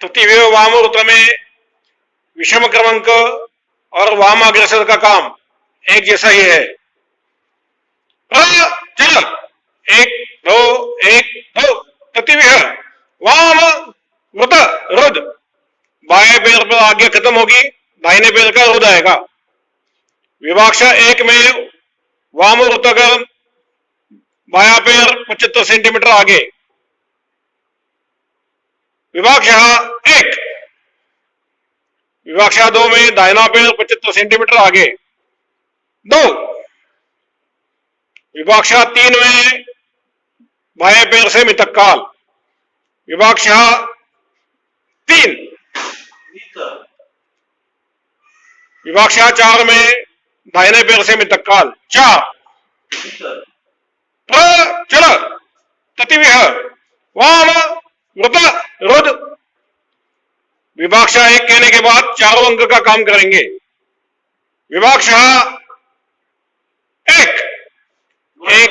तृतीय वाम वृत्त में विषम क्रमांक और वाम अग्रसर का काम एक जैसा ही है। चल 1 2 1 2 तृतीय वाम वृत्त रुद, बाएं पैर पर आज्ञा खत्म होगी, दाहिने पैर का रुद आएगा। विभाक्षा 1 में वाम वृत्त का बाया पैर 75 सेंटीमीटर आगे। विभाक्षा 1 विभाक्षा 2 में दाहिना पैर 75 सेंटीमीटर आगे 2। विभाक्षा 3 में बाएं पैर से मितक काल। विभाक्षा 3। विभाक्षा 4 में दाहिने पैर से मितक काल 4। चल तृतीय वाम वृत्त रुद। विभाक्षा 1 कहने के बाद चारों अंक का काम करेंगे। विभाक्षा 1 1